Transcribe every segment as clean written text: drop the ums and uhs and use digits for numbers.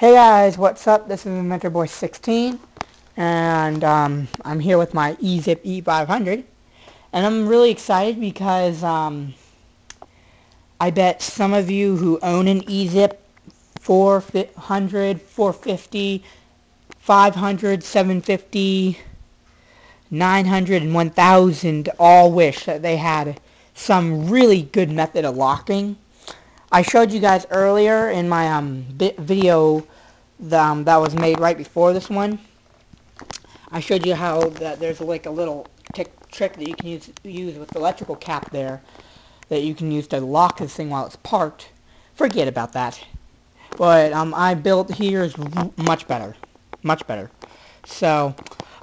Hey guys, what's up? This is Inventor Boy 16, and I'm here with my Ezip E500, and I'm really excited because I bet some of you who own an Ezip 400, 450, 500, 750, 900, and 1000 all wish that they had some really good method of locking. I showed you guys earlier in my video that was made right before this one. I showed you how that there's like a little trick that you can use with the electrical cap there that you can use to lock this thing while it's parked. Forget about that. What I built here is much better. Much better. So,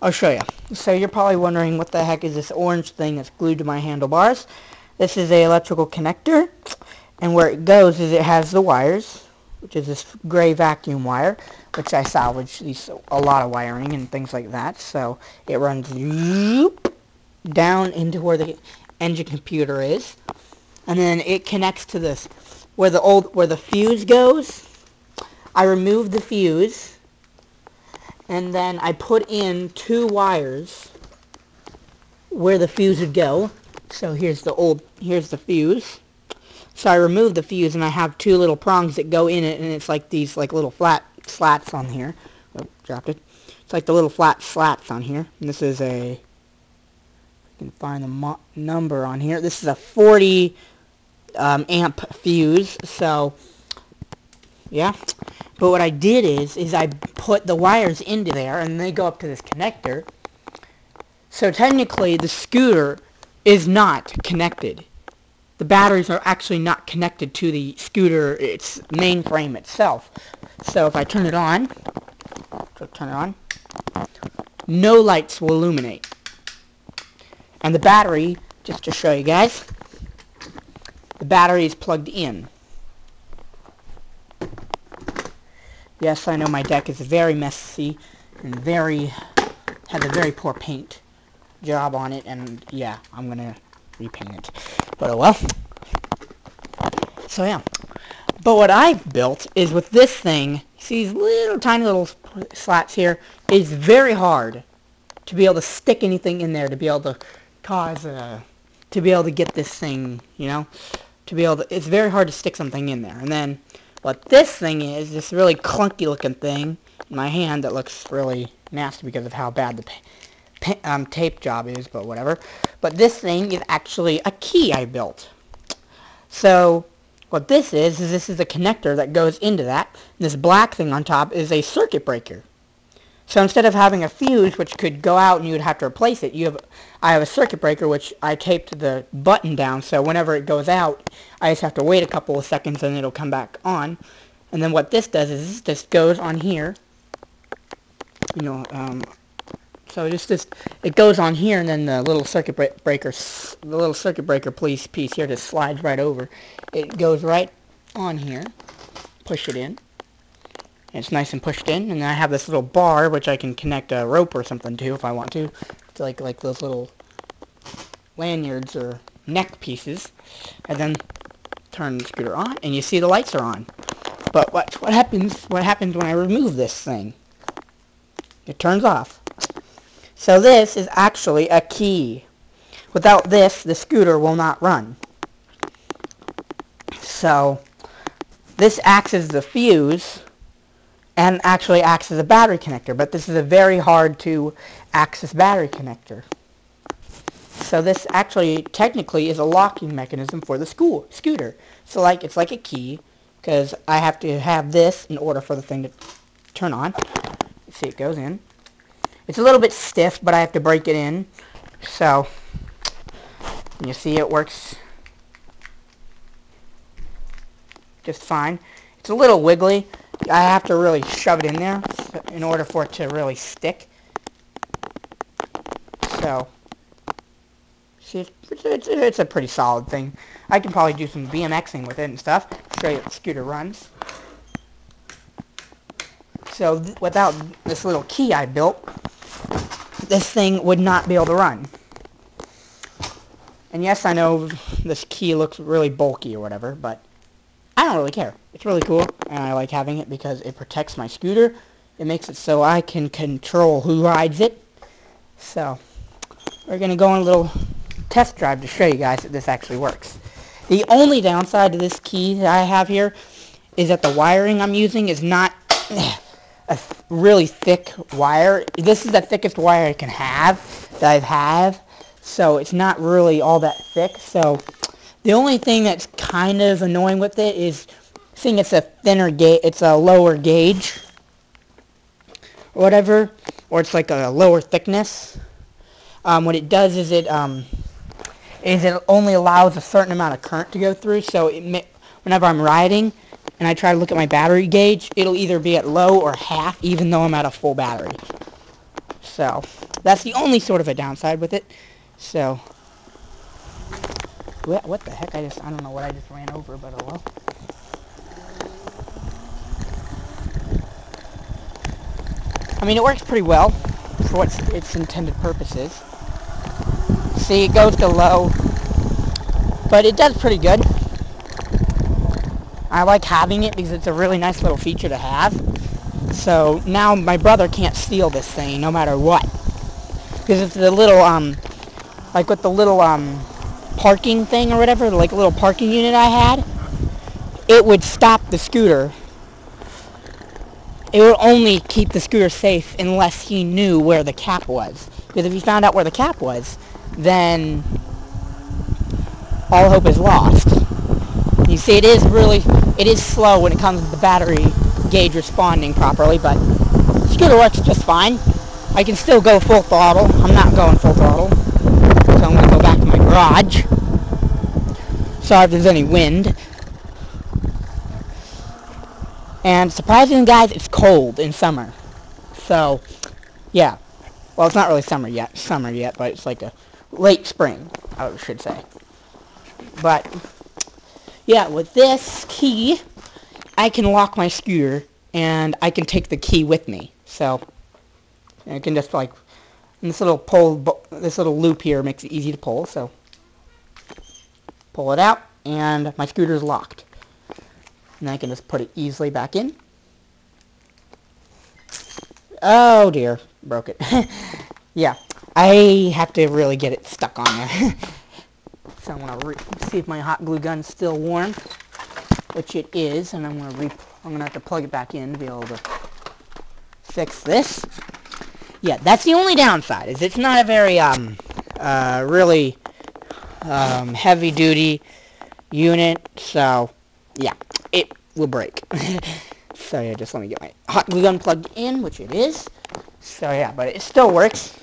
I'll show you. So you're probably wondering what the heck is this orange thing that's glued to my handlebars. This is a electrical connector, and where it goes is it has the wires, which is this gray vacuum wire, which I salvaged a lot of wiring and things like that. So it runs down into where the engine computer is, and then it connects to this where the fuse goes. I removed the fuse, and then I put in two wires where the fuse would go. So here's the fuse. So I removed the fuse, and I have two little prongs that go in it, and it's like these little flat slats on here. Oh, dropped it. It's like the little flat slats on here. And this is a, you can find the number on here. This is a 40 amp fuse. So yeah. But what I did is I put the wires into there, and they go up to this connector. So technically, the scooter is not connected. The batteries are actually not connected to the scooter, its mainframe itself. So if I turn it on, no lights will illuminate. And the battery, just to show you guys, the battery is plugged in. Yes, I know my deck is very messy and has a very poor paint job on it, and yeah, I'm gonna repaint it. But oh well. So yeah. But what I've built is with this thing, see these little tiny little slats here, it's very hard to be able to stick anything in there to be able to to be able to get this thing, you know, it's very hard to stick something in there. And then what this thing is, this really clunky looking thing in my hand that looks really nasty because of how bad the tape job is, but whatever. But this thing is actually a key I built. So what this is this is the connector that goes into that. And this black thing on top is a circuit breaker. So instead of having a fuse which could go out and you would have to replace it, I have a circuit breaker which I taped the button down, so whenever it goes out, I just have to wait a couple of seconds and it'll come back on. And then what this does is this goes on here. You know, so it goes on here, and then the little circuit breaker piece here just slides right over. It goes right on here. Push it in. And it's nice and pushed in, and then I have this little bar which I can connect a rope or something to if I want to. It's like those little lanyards or neck pieces. And then turn the scooter on, and you see the lights are on. But what happens when I remove this thing? It turns off. So this is actually a key. Without this, the scooter will not run. So this acts as the fuse and actually acts as a battery connector, but this is a very hard to access battery connector. So this actually technically is a locking mechanism for the scooter. So it's like a key, because I have to have this in order for the thing to turn on. See, it goes in. It's a little bit stiff, but I have to break it in. So you see it works just fine. It's a little wiggly. I have to really shove it in there in order for it to really stick. So see, it's a pretty solid thing. I can probably do some BMXing with it and stuff. Show you how the scooter runs. So without this little key I built, this thing would not be able to run. And yes, I know this key looks really bulky or whatever, but I don't really care. It's really cool, and I like having it because it protects my scooter. It makes it so I can control who rides it. So, we're going to go on a little test drive to show you guys that this actually works. The only downside to this key that I have here is that the wiring I'm using is not a really thick wire. This is the thickest wire I can have that I have, so it's not really all that thick. So the only thing that's kind of annoying with it is seeing it's a thinner gauge, it's a lower gauge or whatever, or it's like a lower thickness. What it does is it only allows a certain amount of current to go through, so whenever I'm riding and I try to look at my battery gauge, it'll either be at low or half, even though I'm at a full battery. So that's the only sort of a downside with it. So what the heck? I don't know what I just ran over, but oh well. I mean, it works pretty well for what its intended purpose is. See, it goes to low, but it does pretty good. I like having it because it's a really nice little feature to have. So now my brother can't steal this thing no matter what. Because it's the little, like with the little parking thing or whatever, like a little parking unit I had, it would stop the scooter. It would only keep the scooter safe unless he knew where the cap was. Because if he found out where the cap was, then all hope is lost. You see, it is slow when it comes to the battery gauge responding properly, but the scooter works just fine. I can still go full throttle. I'm not going full throttle, so I'm going to go back to my garage. Sorry if there's any wind. And surprisingly, guys, it's cold in summer. So, yeah. Well, it's not really summer yet, but it's like a late spring, I should say. But yeah, with this key, I can lock my scooter, and I can take the key with me. So I can just like, this little loop here makes it easy to pull. So pull it out, and my scooter's locked. And I can just put it easily back in. Oh dear, broke it. Yeah, I have to really get it stuck on there. So I'm gonna see if my hot glue gun's still warm, which it is, and I'm gonna have to plug it back in to be able to fix this. Yeah, that's the only downside. Is it's not a very really heavy duty unit. So yeah, it will break. So yeah, just let me get my hot glue gun plugged in, which it is. So yeah, but it still works.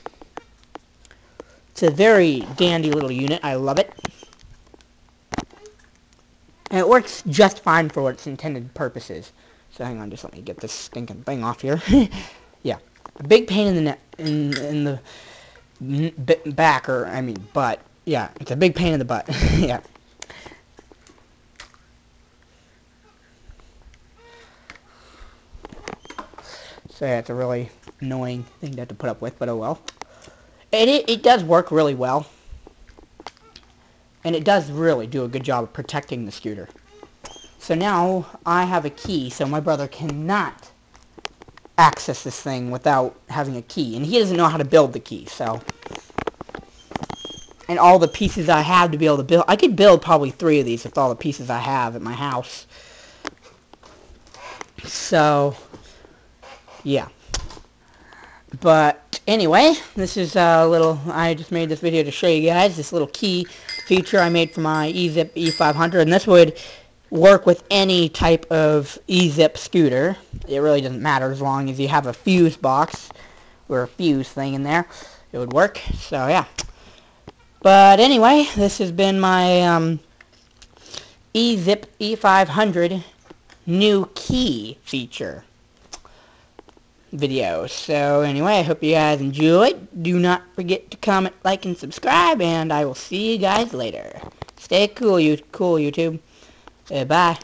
It's a very dandy little unit. I love it. And it works just fine for what its intended purpose is. So hang on, just let me get this stinking thing off here. Yeah, a big pain in the neck, in the back, or I mean butt. Yeah, it's a big pain in the butt. Yeah. So yeah, it's a really annoying thing to have to put up with, but oh well. It does work really well. And it does really do a good job of protecting the scooter. So now I have a key, so my brother cannot access this thing without having a key. And he doesn't know how to build the key, so. And all the pieces I have to be able to build. I could build probably 3 of these with all the pieces I have at my house. So, yeah. But anyway, this is a little, I just made this video to show you guys this little key feature I made for my Ezip E500, and this would work with any type of Ezip scooter. It really doesn't matter as long as you have a fuse box or a fuse thing in there. It would work, so yeah. But anyway, this has been my Ezip E500 new key feature video. So anyway, I hope you guys enjoyed. Do not forget to comment, like, and subscribe, and I will see you guys later. Stay cool, YouTube. Bye.